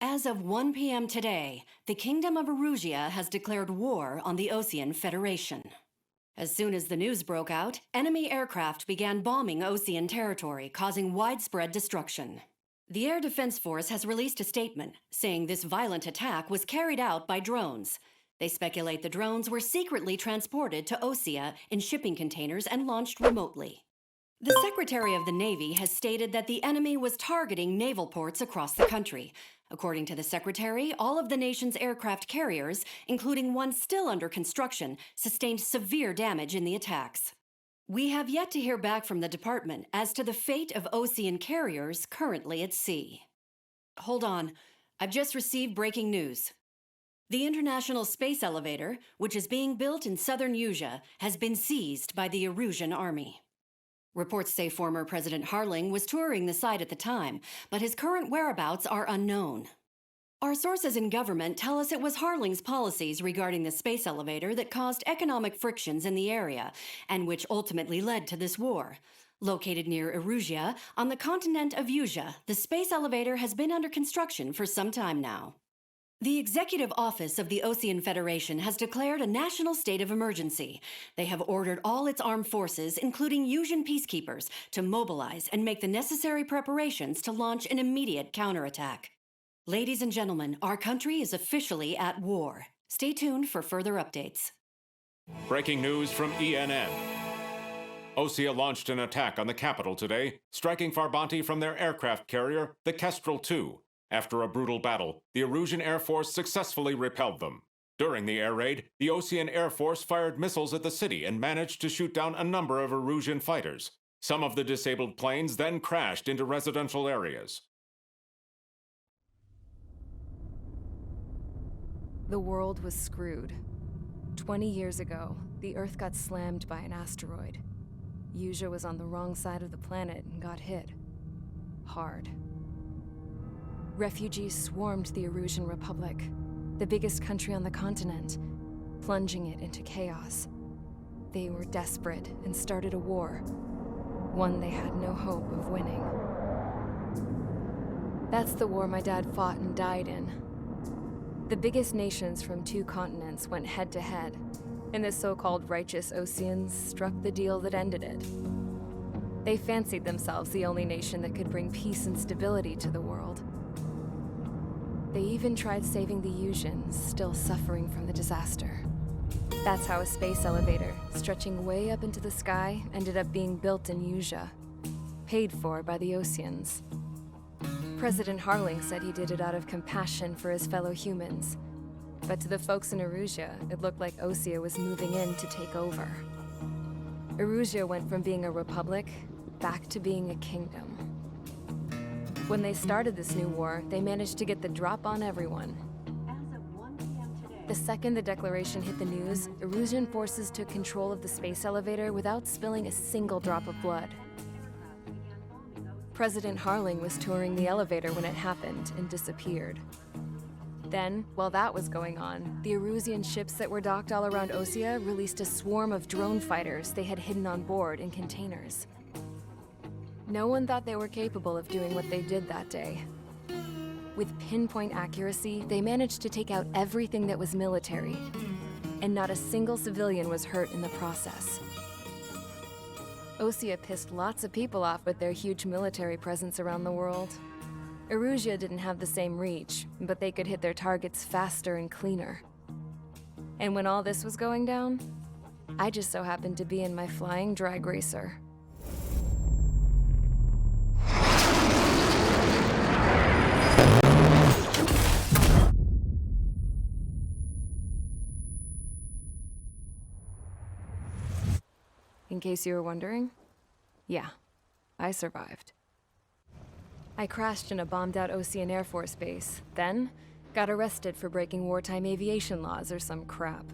As of 1 p.m. today, the Kingdom of Erusea has declared war on the Osean Federation. As soon as the news broke out, enemy aircraft began bombing Osean territory, causing widespread destruction. The Air Defense Force has released a statement saying this violent attack was carried out by drones. They speculate the drones were secretly transported to Osea in shipping containers and launched remotely. The Secretary of the Navy has stated that the enemy was targeting naval ports across the country. According to the Secretary, all of the nation's aircraft carriers, including one still under construction, sustained severe damage in the attacks. We have yet to hear back from the department as to the fate of Osean carriers currently at sea. Hold on, I've just received breaking news. The International Space Elevator, which is being built in southern Usea, has been seized by the Erusian army. Reports say former President Harling was touring the site at the time, but his current whereabouts are unknown. Our sources in government tell us it was Harling's policies regarding the space elevator that caused economic frictions in the area, and which ultimately led to this war. Located near Erusea, on the continent of Usea, the space elevator has been under construction for some time now. The Executive Office of the Osean Federation has declared a national state of emergency. They have ordered all its armed forces, including Usean peacekeepers, to mobilize and make the necessary preparations to launch an immediate counterattack. Ladies and gentlemen, our country is officially at war. Stay tuned for further updates. Breaking news from ENN. Osea launched an attack on the capital today, striking Farbanti from their aircraft carrier, the Kestrel II. After a brutal battle, the Erusian Air Force successfully repelled them. During the air raid, the Osean Air Force fired missiles at the city and managed to shoot down a number of Erusian fighters. Some of the disabled planes then crashed into residential areas. The world was screwed. 20 years ago, the Earth got slammed by an asteroid. Usea was on the wrong side of the planet and got hit. Hard. Refugees swarmed the Erusian Republic, the biggest country on the continent, plunging it into chaos. They were desperate and started a war, one they had no hope of winning. That's the war my dad fought and died in. The biggest nations from 2 continents went head-to-head, and the so-called righteous Oseans struck the deal that ended it. They fancied themselves the only nation that could bring peace and stability to the world. They even tried saving the Useans, still suffering from the disaster. That's how a space elevator, stretching way up into the sky, ended up being built in Usea, paid for by the Oseans. President Harling said he did it out of compassion for his fellow humans. But to the folks in Erusea, it looked like Osea was moving in to take over. Erusea went from being a republic back to being a kingdom. When they started this new war, they managed to get the drop on everyone. As of 1 p.m. today, The second the declaration hit the news, Erusian forces took control of the space elevator without spilling a single drop of blood. President Harling was touring the elevator when it happened and disappeared. Then, while that was going on, the Erusian ships that were docked all around Osea released a swarm of drone fighters they had hidden on board in containers. No one thought they were capable of doing what they did that day. With pinpoint accuracy, they managed to take out everything that was military, and not a single civilian was hurt in the process. Osea pissed lots of people off with their huge military presence around the world. Erusea didn't have the same reach, but they could hit their targets faster and cleaner. And when all this was going down, I just so happened to be in my flying drag racer. In case you were wondering, yeah, I survived. I crashed in a bombed-out Osean Air Force base, then got arrested for breaking wartime aviation laws or some crap.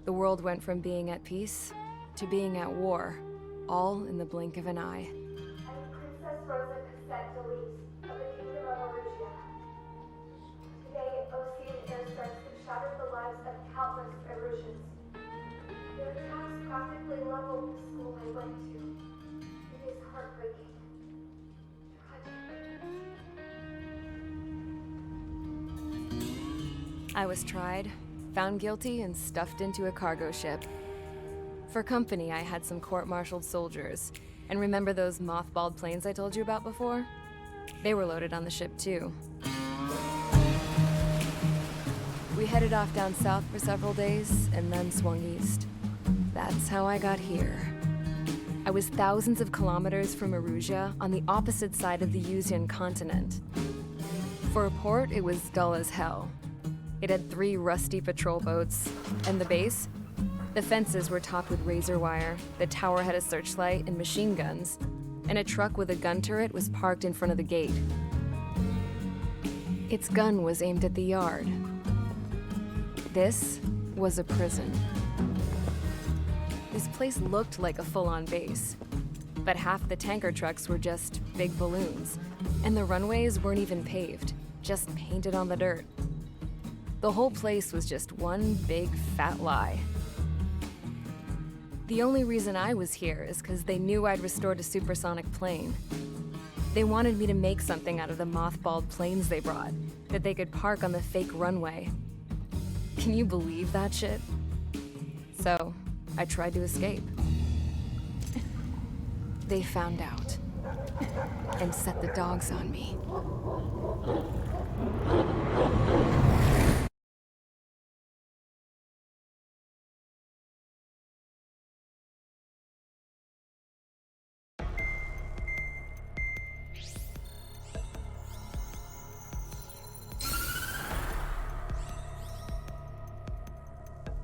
The world went from being at peace to being at war, all in the blink of an eye. I'm Princess Rosa Cassette Delise of the Kingdom of Erusea. Today, Osean airstrikes have shattered the lives of countless Erusians. Their attacks practically leveled the school I went to. It is heartbreaking. Tragic. I was tried, found guilty, and stuffed into a cargo ship. For company, I had some court-martialed soldiers. And remember those mothballed planes I told you about before? They were loaded on the ship too. We headed off down south for several days, and then swung east. That's how I got here. I was thousands of kilometers from Erusea, on the opposite side of the Osean continent. For a port, it was dull as hell. It had 3 rusty patrol boats, and the base? The fences were topped with razor wire, the tower had a searchlight and machine guns, and a truck with a gun turret was parked in front of the gate. Its gun was aimed at the yard. This was a prison. This place looked like a full-on base, but half the tanker trucks were just big balloons, and the runways weren't even paved, just painted on the dirt. The whole place was just one big fat lie. The only reason I was here is because they knew I'd restored a supersonic plane. They wanted me to make something out of the mothballed planes they brought, that they could park on the fake runway. Can you believe that shit? So, I tried to escape. They found out, and set the dogs on me.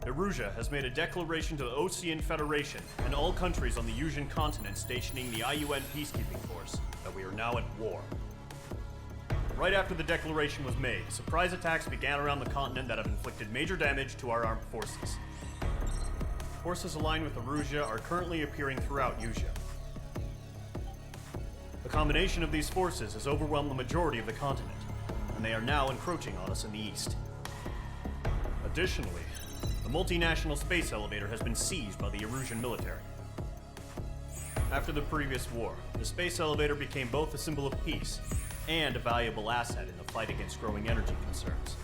Erusea has made a declaration to the Osean Federation and all countries on the Osean continent stationing the IUN peacekeeping force that we are now at war. Right after the declaration was made, surprise attacks began around the continent that have inflicted major damage to our armed forces. Forces aligned with Erusea are currently appearing throughout Erusea. The combination of these forces has overwhelmed the majority of the continent, and they are now encroaching on us in the east. Additionally, the multinational space elevator has been seized by the Erusian military. After the previous war, the space elevator became both a symbol of peace and a valuable asset in the fight against growing energy concerns.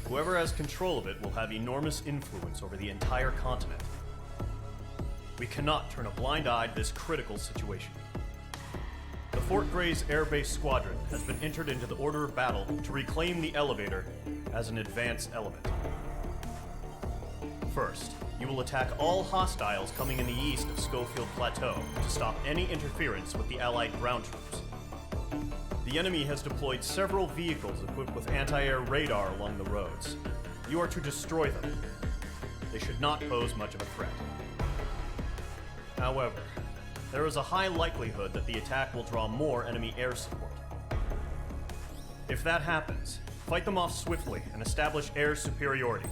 Whoever has control of it will have enormous influence over the entire continent. We cannot turn a blind eye to this critical situation. The Fort Gray's Air Base Squadron has been entered into the order of battle to reclaim the elevator as an advanced element. First, you will attack all hostiles coming in the east of Schofield Plateau to stop any interference with the Allied ground troops. The enemy has deployed several vehicles equipped with anti-air radar along the roads. You are to destroy them. They should not pose much of a threat. However, there is a high likelihood that the attack will draw more enemy air support. If that happens, fight them off swiftly and establish air superiority.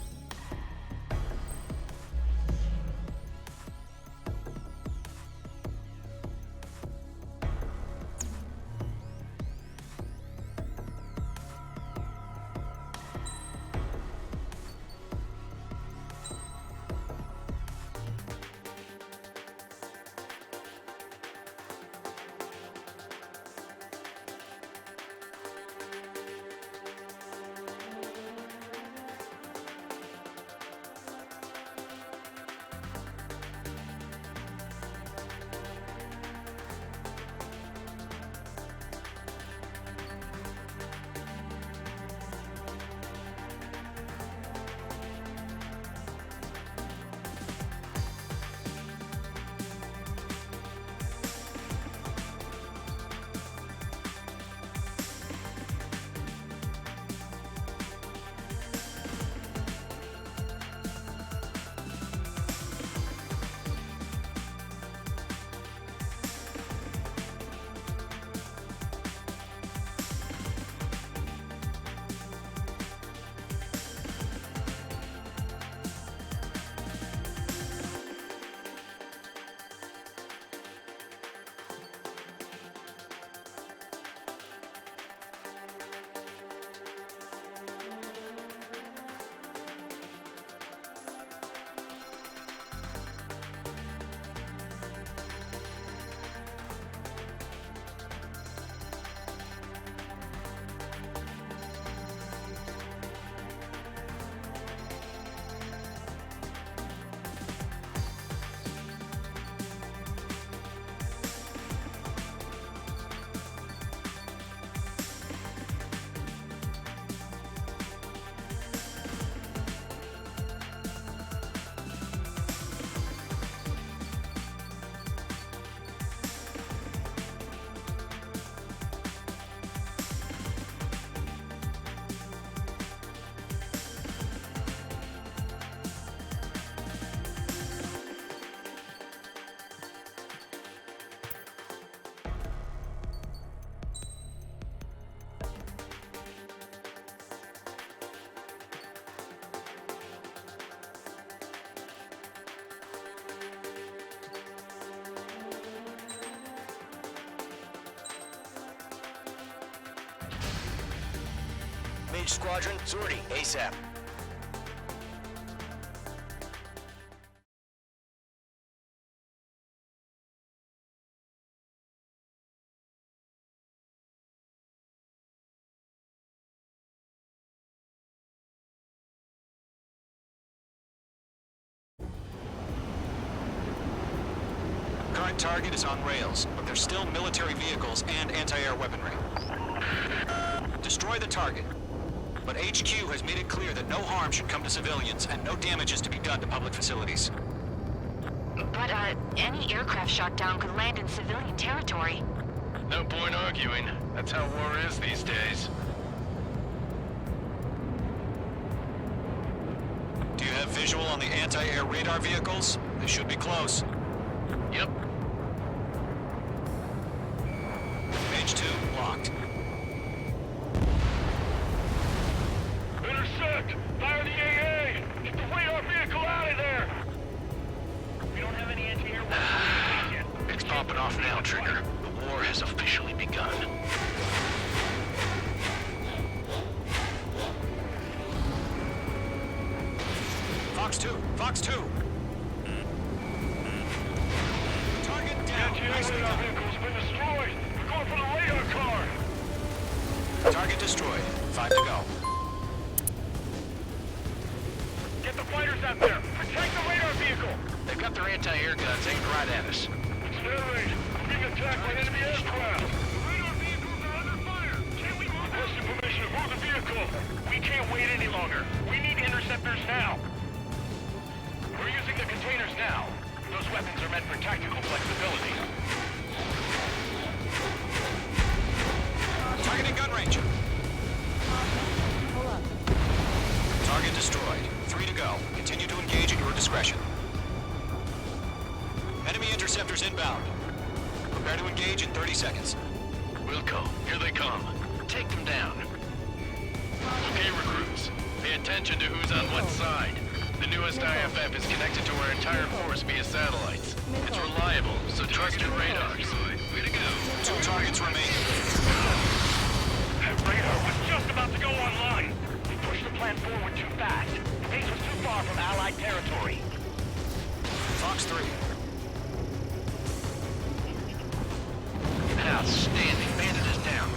Each squadron, sortie, ASAP. Current target is on rails, but there's still military vehicles and anti-air weaponry. Destroy the target. But HQ has made it clear that no harm should come to civilians and no damage is to be done to public facilities. But, any aircraft shot down could land in civilian territory. No point arguing. That's how war is these days. Do you have visual on the anti-air radar vehicles? They should be close. Yep. Range 2 locked. Intersect! Fire the AA! Get the radar vehicle out of there! We don't have any anti-air weapons yet. It's popping off now, Trigger. The war has officially begun. Fox 2! Fox 2! Target down! Anti-air Nicely radar done. vehicle's been destroyed! We're going for the radar car! Target destroyed. 5 to go. Get the fighters out there! Protect the radar vehicle! They've got their anti-air guns aimed right at us. It's their range. We're being attacked by enemy aircraft! The radar vehicles are under fire! Can we request permission to move the vehicle? We can't wait any longer. We need interceptors now. We're using the containers now. Those weapons are meant for tactical flexibility. Target in gun range. Pull up. Target destroyed. 3 to go. Continue to engage at your discretion. Enemy interceptors inbound. Prepare to engage in 30 seconds. Wilco, here they come. Take them down. Okay, recruits. Pay attention to who's on what side. The newest IFF is connected to our entire force via satellites. It's reliable, so trust your radars. Way to go. 2 targets remain. That radar was just about to go online. We pushed the plan forward too fast. The base was too far from Allied territory. Fox 3. Outstanding. Bandit is down.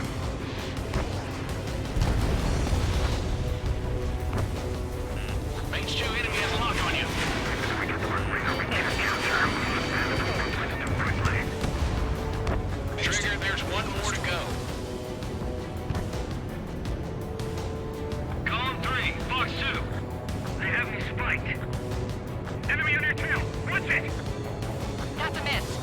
Range 2 enemy has a lock on you. Trigger, there's one more to go. Column 3, Fox 2. They have me spiked. Enemy on your tail. Watch it! That's a miss.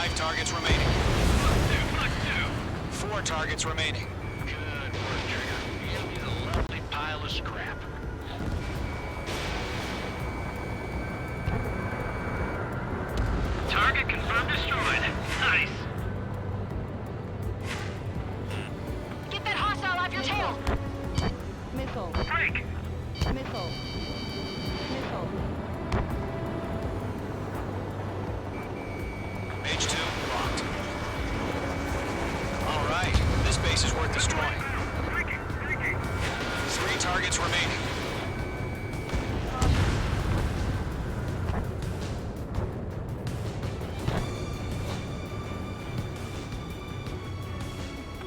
5 targets remaining. Fox 2. 4 targets remaining. Good work, Trigger. Here's a lovely pile of scrap. Target confirmed destroyed. Nice. Get that hostile off your tail! Missile. Break. Missile. Missile. Mage 2, locked. All right, this base is worth destroying. 3 targets remaining.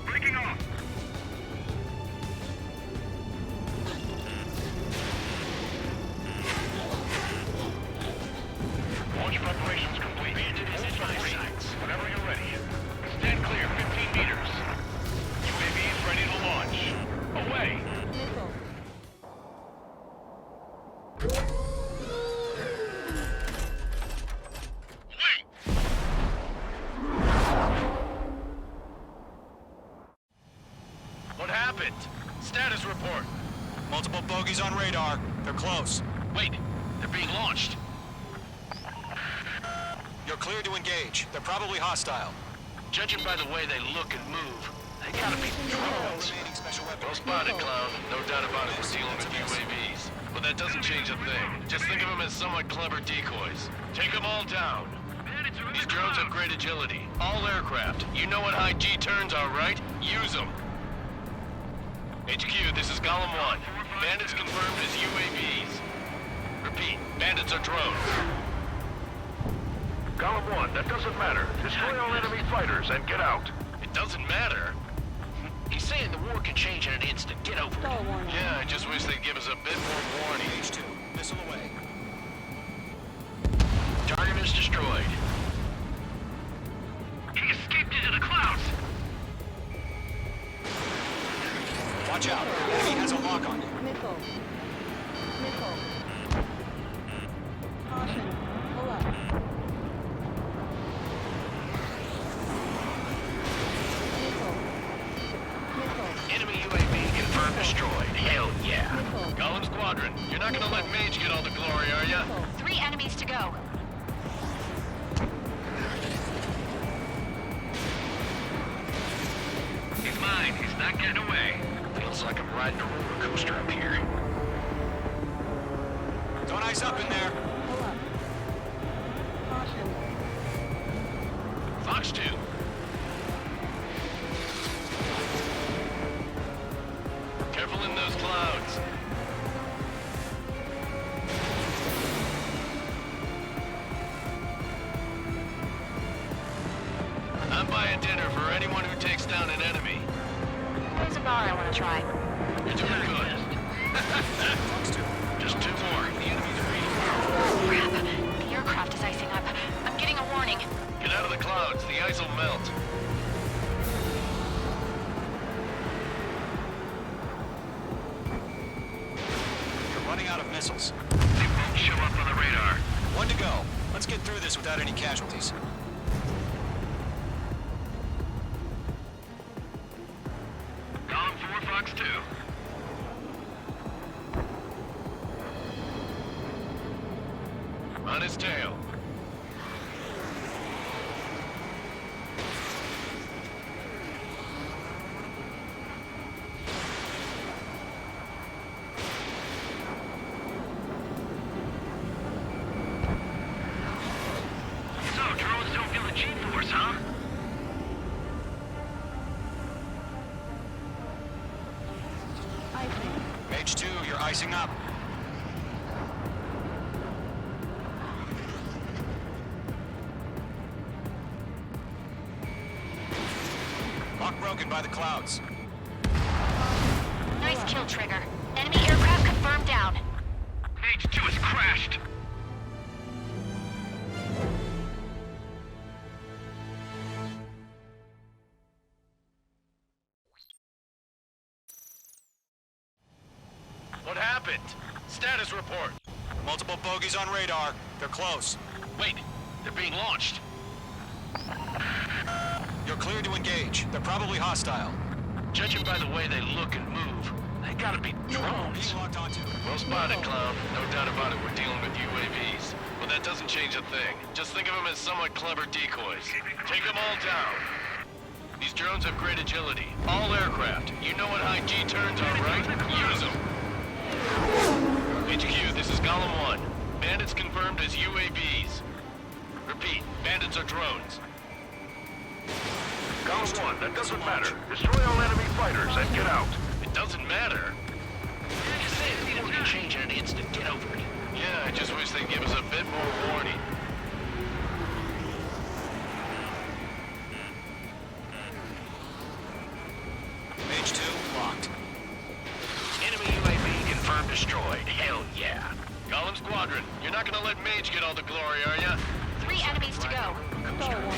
Breaking off. Launch preparations complete. Whenever you're ready. Stand clear, 15 meters. UAVs ready to launch. Away. Missile. What happened? Status report. Multiple bogeys on radar. They're close. Wait, they're being launched. You're clear to engage. They're probably hostile. Judging by the way they look and move, they gotta be drones. Remaining special Well weapons. spotted, Clown. No doubt about it, we're dealing with UAVs. But that doesn't change a thing. Just think of them as somewhat clever decoys. Take them all down. These drones have great agility. All aircraft. You know what high G turns are, right? Use them. HQ, this is Golem 1. Bandits confirmed as UAVs. Repeat, bandits are drones. Golem 1, that doesn't matter. Destroy all enemy fighters and get out. It doesn't matter? He's saying the war can change in an instant. Get over Star it. warning. Yeah, I just wish they'd give us a bit more warning. Mage 2, missile away. Target is destroyed. He escaped into the clouds. Watch out. Enemy has a lock on you. Missile. Missile. Caution. Pull up. Missile. Missile. Enemy UAV confirmed destroyed. Hell yeah. Missile. Golem Squadron, you're not gonna let Mage get all the glory, are ya? Missile. 3 enemies to go. He's mine. He's not getting away. Feels like I'm riding a roller coaster up here. Don't ice up in there. Pull up. Caution. Fox 2. Careful in those clouds. I'm buying dinner for anyone who takes down an enemy. There's a bar I want to try. You're doing good. Fox 2. Just 2 more. The enemy's Crap. The aircraft is icing up. I'm getting a warning. Get out of the clouds. The ice will melt. You're running out of missiles. They won't show up on the radar. 1 to go. Let's get through this without any casualties. Column 4, Fox 2. On his tail. So, drones don't feel the G-force, huh? Icing. Mage 2, you're icing up. Lock broken by the clouds. Nice kill, Trigger. Enemy aircraft confirmed down. Mage 2 has crashed. What happened? Status report. Multiple bogeys on radar. They're close. Wait, they're being launched. You're clear to engage. They're probably hostile. Judging by the way they look and move, they gotta be drones. Being locked onto. Well spotted, Clown. No doubt about it, we're dealing with UAVs. But that doesn't change a thing. Just think of them as somewhat clever decoys. Take them all down. These drones have great agility. All aircraft. You know what high G turns are, right? Use them. HQ, this is Golem 1. Bandits confirmed as UAVs. Repeat, bandits are drones. Golem 1, that doesn't matter. Destroy all enemy fighters and get out. It doesn't matter. You're just saying we don't need to change in an instant. Get over it. Yeah, I just wish they'd give us a bit more warning. Page 2, locked. Enemy UAV confirmed destroyed. Hell yeah. Golem Squadron, you're not gonna let Mage get all the glory, are ya? 3 enemies to go. Go one.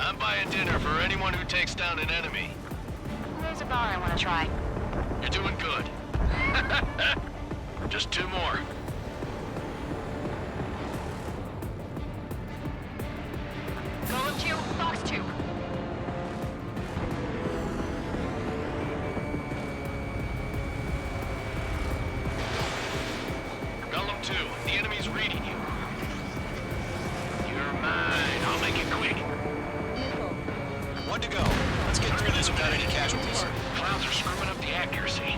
I'm buying dinner for anyone who takes down an enemy. There's a bar I want to try. You're doing good. Just 2 more. Golem 2, Fox 2. Golem 2, the enemy's reading you. You're mine. I'll make it quick. Missile. 1 to go. Let's get through this without any casualties. Clowns are screwing up the accuracy.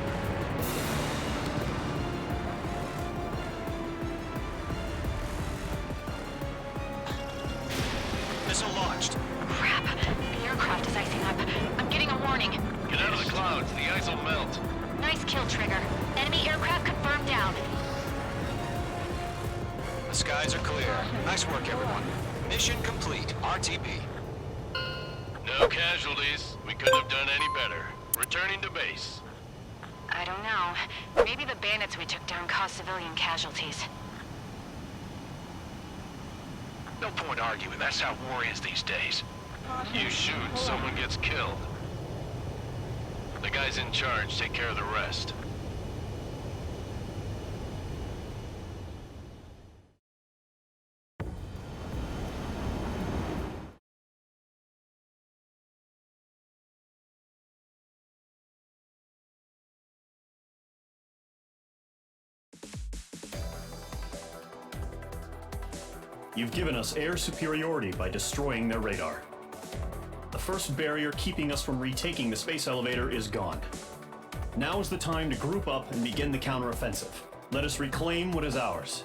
Missile launched. Crap. The aircraft is icing up. I'm getting a warning. Get out of the clouds. The ice will melt. Nice kill, Trigger. Enemy aircraft confirmed down. The skies are clear. Nice work, everyone. Mission complete. RTB. No casualties. We couldn't have done any better. Returning to base. I don't know. Maybe the bandits we took down caused civilian casualties. No point arguing. That's how war is these days. You shoot, someone gets killed. The guys in charge take care of the rest. You've given us air superiority by destroying their radar. The first barrier keeping us from retaking the space elevator is gone. Now is the time to group up and begin the counteroffensive. Let us reclaim what is ours.